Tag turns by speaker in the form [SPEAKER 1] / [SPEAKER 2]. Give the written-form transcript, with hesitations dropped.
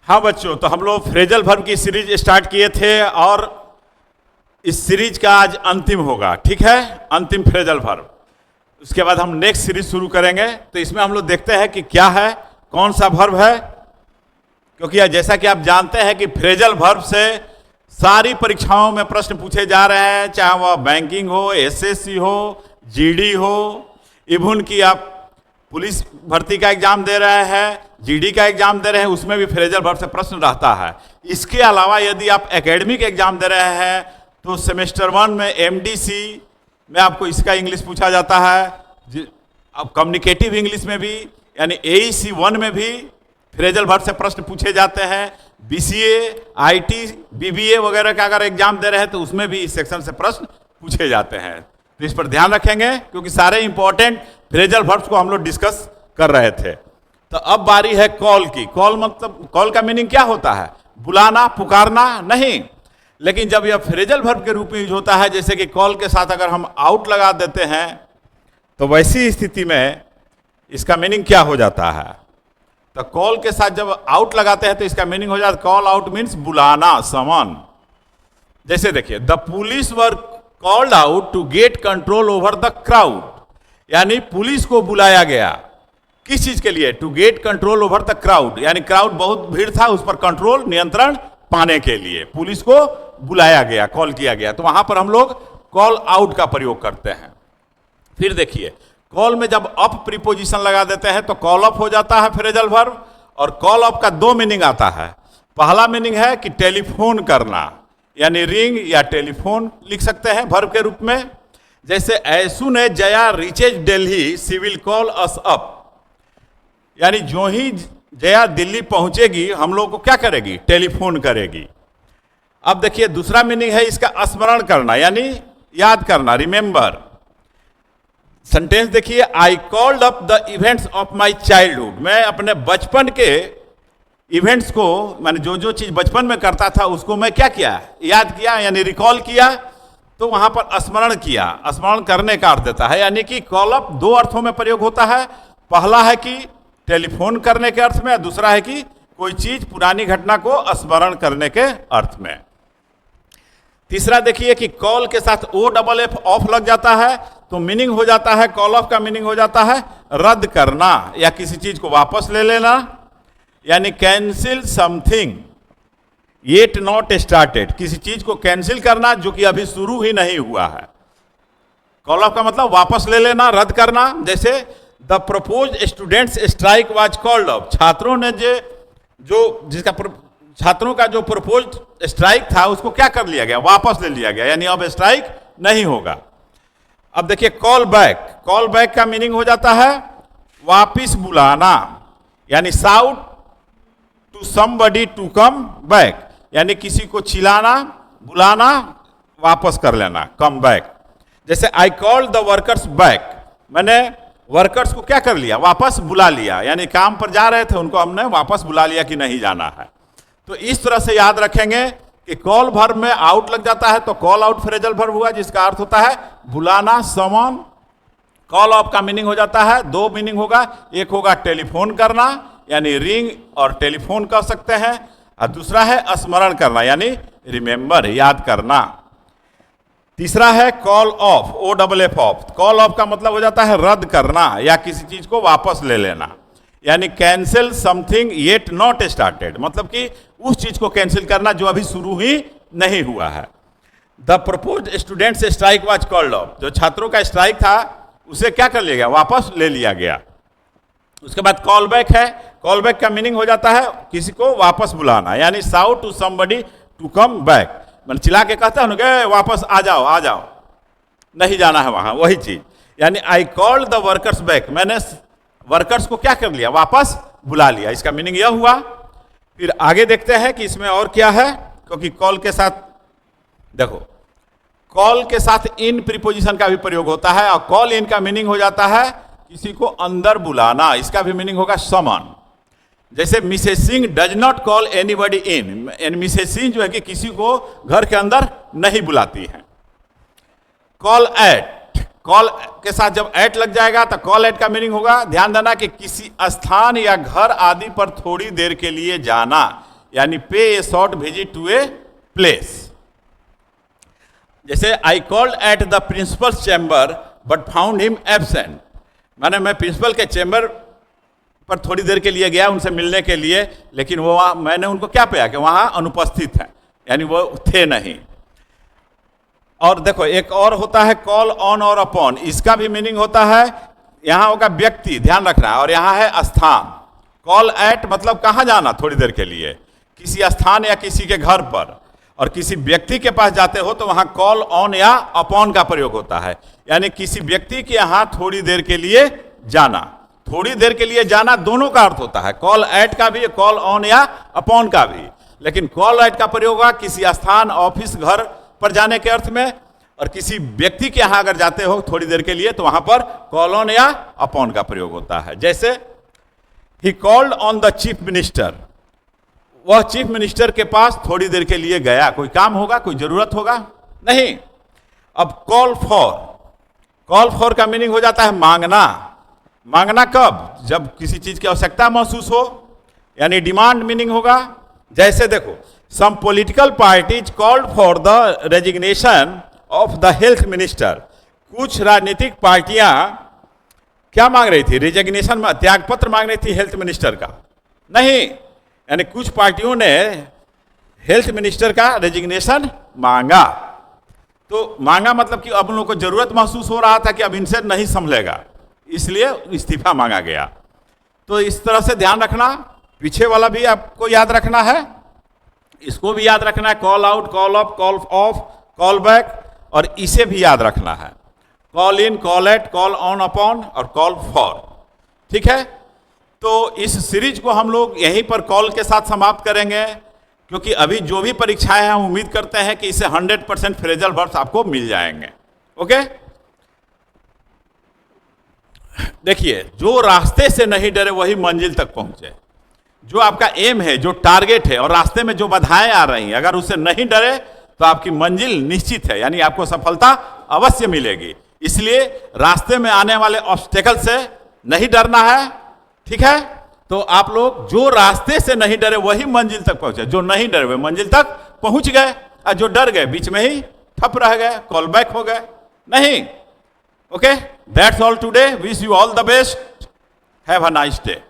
[SPEAKER 1] हाँ बच्चों, तो हम लोग फ्रेजल वर्ब की सीरीज स्टार्ट किए थे और इस सीरीज का आज अंतिम होगा, ठीक है, अंतिम फ्रेजल वर्ब। उसके बाद हम नेक्स्ट सीरीज शुरू करेंगे। तो इसमें हम लोग देखते हैं कि क्या है, कौन सा वर्ब है, क्योंकि जैसा कि आप जानते हैं कि फ्रेजल वर्ब से सारी परीक्षाओं में प्रश्न पूछे जा रहे हैं, चाहे वह बैंकिंग हो, एसएससी हो, जीडी हो, इवन कि आप पुलिस भर्ती का एग्जाम दे रहे हैं, जीडी का एग्जाम दे रहे हैं, उसमें भी फ्रेजल वर्ब से प्रश्न रहता है। इसके अलावा यदि आप एकेडमिक एग्जाम दे रहे हैं तो सेमेस्टर 1 में एमडीसी में आपको इसका इंग्लिश पूछा जाता है। अब कम्युनिकेटिव इंग्लिश में भी यानी एईसी 1 में भी फ्रेजल वर्ब से प्रश्न पूछे जाते हैं। बीसीए, आईटी, बीबीए वगैरह का अगर एग्जाम दे रहे हैं तो उसमें भी इस सेक्शन से प्रश्न पूछे जाते हैं। तो इस पर ध्यान रखेंगे क्योंकि सारे इंपॉर्टेंट फ्रेजल वर्ब्स को हम लोग डिस्कस कर रहे थे। तो अब बारी है कॉल की। कॉल मतलब, कॉल का मीनिंग क्या होता है? बुलाना, पुकारना नहीं। लेकिन जब यह फ्रेजल वर्ब के रूप में यूज होता है, जैसे कि कॉल के साथ अगर हम आउट लगा देते हैं, तो वैसी स्थिति में इसका मीनिंग क्या हो जाता है? तो कॉल के साथ जब आउट लगाते हैं तो इसका मीनिंग हो जाता है, कॉल आउट मीन्स बुलाना, समन। जैसे देखिए, the police were called out to get control over the crowd, यानी पुलिस को बुलाया गया किस चीज के लिए? To get control over the crowd, यानी क्राउड बहुत भीड़ था, उस पर कंट्रोल, नियंत्रण पाने के लिए पुलिस को बुलाया गया, कॉल किया गया। तो वहां पर हम लोग कॉल आउट का प्रयोग करते हैं। फिर देखिए, कॉल में जब अप प्रीपोजिशन लगा देते हैं तो कॉल अप हो जाता है फ्रेजल वर्ब। और कॉल अप का दो मीनिंग आता है। पहला मीनिंग है कि टेलीफोन करना, यानी रिंग या टेलीफोन लिख सकते हैं वर्ब के रूप में। जैसे as soon as Jaya reaches Delhi she will call us up, यानी जो ही जया दिल्ली पहुंचेगी हम लोग को क्या करेगी? टेलीफोन करेगी। अब देखिए, दूसरा मीनिंग है इसका स्मरण करना, यानी याद करना, रिमेंबर। सेंटेंस देखिए, I called up the events of my childhood, मैं अपने बचपन के इवेंट्स को, मैंने जो जो चीज बचपन में करता था उसको मैं क्या किया? याद किया, यानी रिकॉल किया। तो वहां पर स्मरण किया, स्मरण करने का अर्थ देता है। यानी कि कॉल अप दो अर्थों में प्रयोग होता है। पहला है कि टेलीफोन करने के अर्थ में, दूसरा है कि कोई चीज, पुरानी घटना को स्मरण करने के अर्थ में। तीसरा देखिए कि कॉल के साथ ओ डबल एफ ऑफ लग जाता है तो मीनिंग हो जाता है, कॉल ऑफ का मीनिंग हो जाता है रद्द करना या किसी चीज को वापस ले लेना, यानी cancel something yet not started, किसी चीज को कैंसिल करना जो कि अभी शुरू ही नहीं हुआ है। कॉल ऑफ का मतलब वापस ले लेना, रद्द करना। जैसे the proposed students strike was called off, छात्रों ने छात्रों का जो प्रपोज्ड स्ट्राइक था उसको क्या कर लिया गया? वापस ले लिया गया, यानी अब स्ट्राइक नहीं होगा। अब देखिए, कॉल बैक। कॉल बैक का मीनिंग हो जाता है वापिस बुलाना, यानी shout to somebody to come back, यानी किसी को चिल्लाना, बुलाना, वापस कर लेना, कम बैक। जैसे I called the workers back, मैंने वर्कर्स को क्या कर लिया? वापस बुला लिया, यानी काम पर जा रहे थे उनको हमने वापस बुला लिया कि नहीं जाना है। तो इस तरह से याद रखेंगे कि कॉल वर्ब में आउट लग जाता है तो कॉल आउट फ्रेजल वर्ब हुआ, जिसका अर्थ होता है बुलाना, समन। कॉल ऑफ का मीनिंग हो जाता है, दो मीनिंग होगा, एक होगा टेलीफोन करना, यानी रिंग और टेलीफोन कर सकते हैं, और दूसरा है स्मरण करना, यानी रिमेंबर, याद करना। तीसरा है call off, O double F off. Call off का मतलब हो जाता है रद्द करना या किसी चीज को वापस ले लेना, यानी cancel something yet not started, मतलब कि उस चीज को कैंसिल करना जो अभी शुरू ही नहीं हुआ है। The proposed students strike was called off, जो छात्रों का स्ट्राइक था उसे क्या कर लिया गया? वापस ले लिया गया। उसके बाद कॉल बैक है। कॉल बैक का मीनिंग हो जाता है किसी को वापस बुलाना, यानी shout to somebody to come back, मैंने चिल्ला के कहता हूं कि वापस आ जाओ, आ जाओ, नहीं जाना है वहां, वही चीज। यानी I called the workers back, मैंने वर्कर्स को क्या कर लिया? वापस बुला लिया। इसका मीनिंग यह हुआ। फिर आगे देखते हैं कि इसमें और क्या है, क्योंकि कॉल के साथ देखो, कॉल के साथ इन प्रीपोजिशन का भी प्रयोग होता है, और कॉल इन का मीनिंग हो जाता है किसी को अंदर बुलाना, इसका भी मीनिंग होगा समन। जैसे Mrs Singh does not call anybody in, Mrs Singh जो है कि किसी को घर के अंदर नहीं बुलाती है। कॉल एट, कॉल के साथ जब एट लग जाएगा तो कॉल एट का मीनिंग होगा, ध्यान देना, कि किसी स्थान या घर आदि पर थोड़ी देर के लिए जाना, यानी pay a short visit to a place. जैसे I called at the principal chamber but found him absent, माने मैं प्रिंसिपल के चैम्बर पर थोड़ी देर के लिए गया उनसे मिलने के लिए, लेकिन वो वहाँ मैंने उनको क्या पाया कि वहाँ अनुपस्थित है, यानी वो थे नहीं। और देखो एक और होता है कॉल ऑन और अपॉन, इसका भी मीनिंग होता है, यहाँ होगा व्यक्ति, ध्यान रखना है, और यहाँ है स्थान। कॉल एट मतलब कहाँ जाना थोड़ी देर के लिए, किसी स्थान या किसी के घर पर, और किसी व्यक्ति के पास जाते हो तो वहाँ कॉल ऑन या अपॉन का प्रयोग होता है, यानी किसी व्यक्ति के यहाँ थोड़ी देर के लिए जाना। थोड़ी देर के लिए जाना दोनों का अर्थ होता है, कॉल एट का भी, कॉल ऑन या अपॉन का भी, लेकिन कॉल एट का प्रयोग होगा किसी स्थान, ऑफिस, घर पर जाने के अर्थ में, और किसी व्यक्ति के यहाँ अगर जाते हो थोड़ी देर के लिए तो वहां पर कॉल ऑन या अपॉन का प्रयोग होता है। जैसे he called on the chief minister, वह चीफ मिनिस्टर के पास थोड़ी देर के लिए गया, कोई काम होगा, कोई जरूरत होगा नहीं। अब कॉल फॉर, कॉल फॉर का मीनिंग हो जाता है मांगना। मांगना कब? जब किसी चीज की आवश्यकता महसूस हो, यानी डिमांड मीनिंग होगा। जैसे देखो some political parties called for the resignation of the health minister, कुछ राजनीतिक पार्टियां क्या मांग रही थी? रेजिग्नेशन, त्यागपत्र मांग रही थी हेल्थ मिनिस्टर का नहीं, यानी कुछ पार्टियों ने हेल्थ मिनिस्टर का रेजिग्नेशन मांगा। तो मांगा मतलब कि अब उन लोगों को जरूरत महसूस हो रहा था कि अब इनसे नहीं संभलेगा, इसलिए इस्तीफा मांगा गया। तो इस तरह से ध्यान रखना, पीछे वाला भी आपको याद रखना है, इसको भी याद रखना है, call out, call up, call of, call back, और इसे भी याद रखना है, call in, call at, call on upon और कॉल फॉर। ठीक है, तो इस सीरीज को हम लोग यहीं पर कॉल के साथ समाप्त करेंगे, क्योंकि अभी जो भी परीक्षाएं हैं हम उम्मीद करते हैं कि इससे 100% फ्रेजल वर्ब्स आपको मिल जाएंगे। ओके, देखिए जो रास्ते से नहीं डरे वही मंजिल तक पहुंचे। जो आपका एम है, जो टारगेट है, और रास्ते में जो बाधाएं आ रही हैं, अगर उससे नहीं डरे तो आपकी मंजिल निश्चित है, यानी आपको सफलता अवश्य मिलेगी। इसलिए रास्ते में आने वाले ऑब्स्टेकल से नहीं डरना है। ठीक है, तो आप लोग जो रास्ते से नहीं डरे वही मंजिल तक पहुंचे, जो नहीं डरे वह मंजिल तक पहुंच गए, और जो डर गए बीच में ही ठप रह गए, कॉल बैक हो गए नहीं। Okay, that's all today, wish you all the best, have a nice day.